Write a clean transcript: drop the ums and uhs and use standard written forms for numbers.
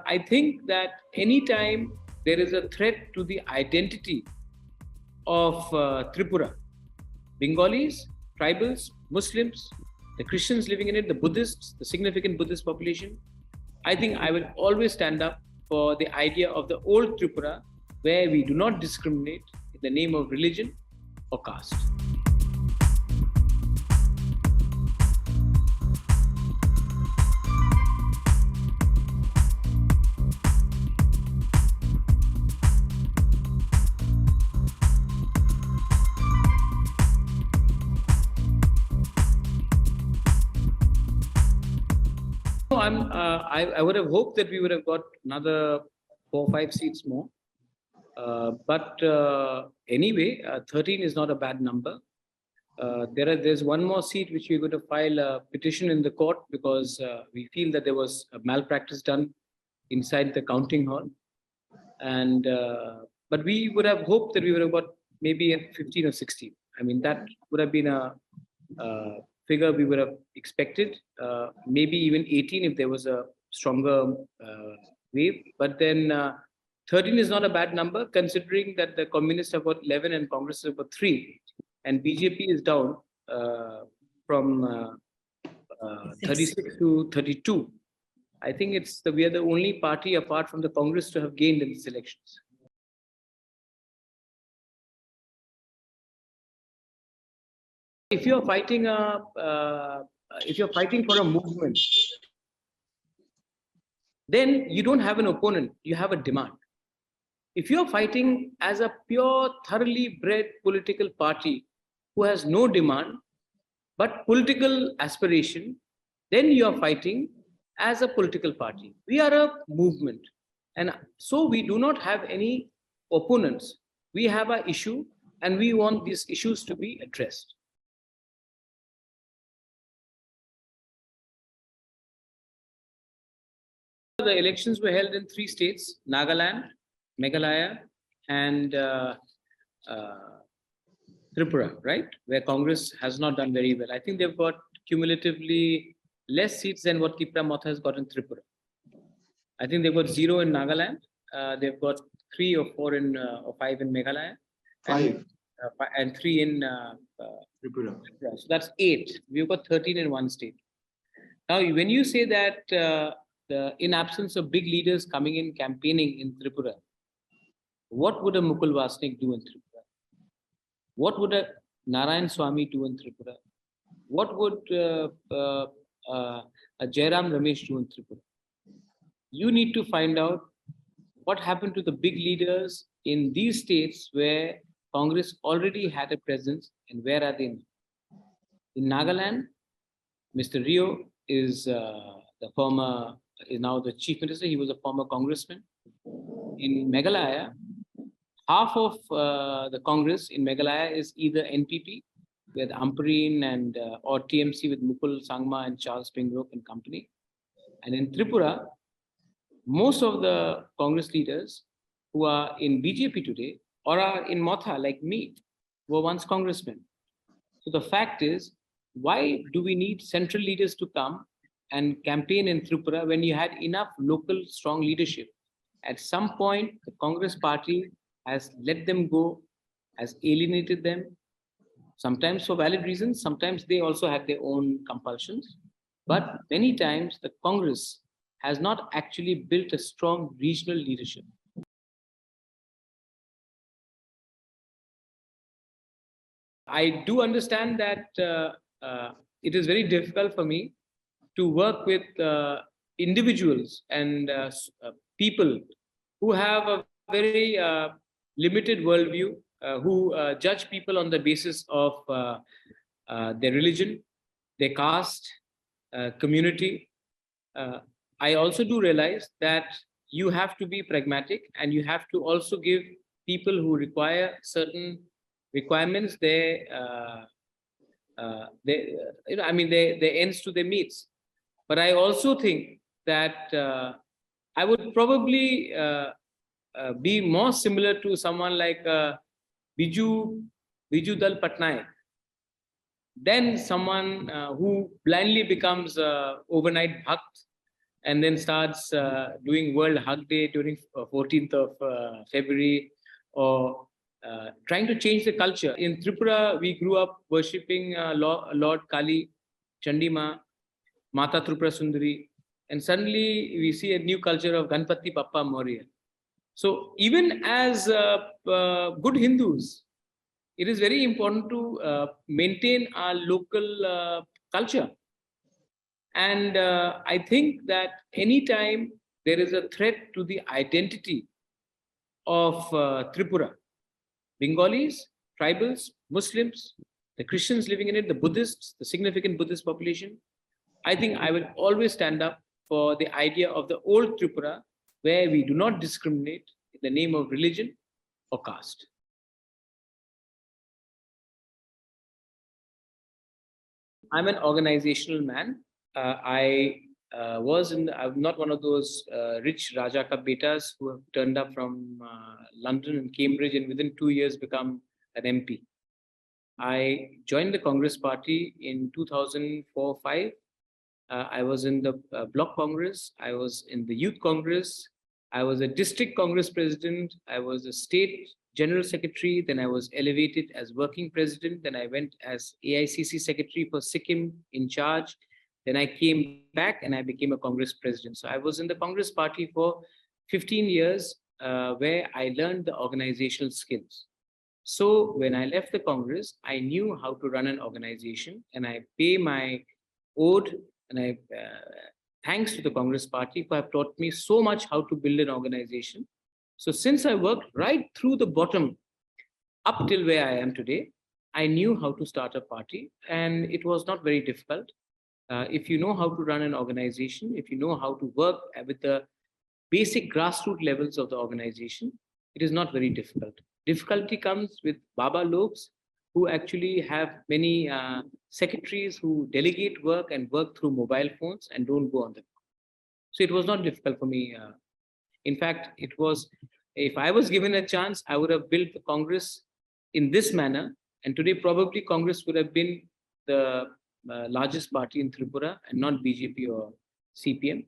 I think that anytime there is a threat to the identity of Tripura, Bengalis, tribals, Muslims, the Christians living in it, the Buddhists, the significant Buddhist population, I think I will always stand up for the idea of the old Tripura, where we do not discriminate in the name of religion or caste. I would have hoped that we would have got another 4 or 5 seats more. But anyway, 13 is not a bad number. There's one more seat which we're going to file a petition in the court because we feel that there was a malpractice done inside the counting hall. And but we would have hoped that we would have got maybe a 15 or 16. I mean, that would have been a figure we would have expected, maybe even 18 if there was a stronger wave. But then 13 is not a bad number, considering that the communists have got 11 and Congress have got 3, and BJP is down from 36 to 32. I think we are the only party apart from the Congress to have gained in these elections. If you're fighting for a movement, then you don't have an opponent, you have a demand. If you're fighting as a pure, thoroughly bred political party who has no demand, but political aspiration, then you're fighting as a political party. We are a movement. And so we do not have any opponents. We have an issue and we want these issues to be addressed. The elections were held in 3 states, Nagaland, Meghalaya, and Tripura, right? Where Congress has not done very well. I think they've got cumulatively less seats than what Tipra Motha has got in Tripura. I think they've got 0 in Nagaland. They've got 3 or 4 or 5 in Meghalaya. 5. And 3 in Tripura. So that's 8. We've got 13 in one state. Now, when you say that in absence of big leaders coming in campaigning in Tripura, what would a Mukul Vasnik do in Tripura? What would a Narayan Swami do in Tripura? What would a Jairam Ramesh do in Tripura? You need to find out what happened to the big leaders in these states where Congress already had a presence, and where are they now? In Nagaland, Mr. Rio is now the chief minister. He was a former congressman. In Meghalaya, half of the Congress in Meghalaya is either NPP with Ampareen and or TMC with Mukul Sangma and Charles Pingrove and company. And in Tripura, most of the Congress leaders who are in BJP today or are in Motha, like me, were once congressmen. So the fact is, why do we need central leaders to come and campaign in Tripura when you had enough local strong leadership? At some point, the Congress party has let them go, has alienated them, sometimes for valid reasons, sometimes they also have their own compulsions. But many times the Congress has not actually built a strong regional leadership. I do understand that it is very difficult for me to work with individuals and people who have a very limited worldview, who judge people on the basis of their religion, their caste, community. I also do realize that you have to be pragmatic, and you have to also give people who require certain requirements their ends to their means. But I also think that I would probably be more similar to someone like Biju Dal Patnaik than someone who blindly becomes overnight bhakt and then starts doing World Hug Day during 14th of February, or trying to change the culture. In Tripura, we grew up worshipping Lord Kali, Chandima, Mata Tripura Sundari, and suddenly we see a new culture of Ganpati Bappa Moria. So even as good Hindus, it is very important to maintain our local culture. And I think that anytime there is a threat to the identity of Tripura, Bengalis, tribals, Muslims, the Christians living in it, the Buddhists, the significant Buddhist population, I think I will always stand up for the idea of the old Tripura, where we do not discriminate in the name of religion or caste. I'm an organizational man. I'm not one of those rich Raja ka betas who have turned up from London and Cambridge and within 2 years become an MP. I joined the Congress party in 2004-5. I was in the Block Congress. I was in the Youth Congress. I was a district Congress president. I was a state general secretary. Then I was elevated as working president. Then I went as AICC secretary for Sikkim in charge. Then I came back and I became a Congress president. So I was in the Congress party for 15 years, where I learned the organizational skills. So when I left the Congress, I knew how to run an organization, and I pay my ode, and I thanks to the Congress party who have taught me so much how to build an organization. So since I worked right through the bottom up till where I am today, I knew how to start a party, and it was not very difficult. If you know how to run an organization, if you know how to work with the basic grassroots levels of the organization, it is not very difficult. Difficulty comes with Baba Logs, who actually have many secretaries who delegate work and work through mobile phones and don't go on the ground. So it was not difficult for me. In fact, it was, if I was given a chance, I would have built the Congress in this manner. And today, probably Congress would have been the largest party in Tripura and not BJP or CPM.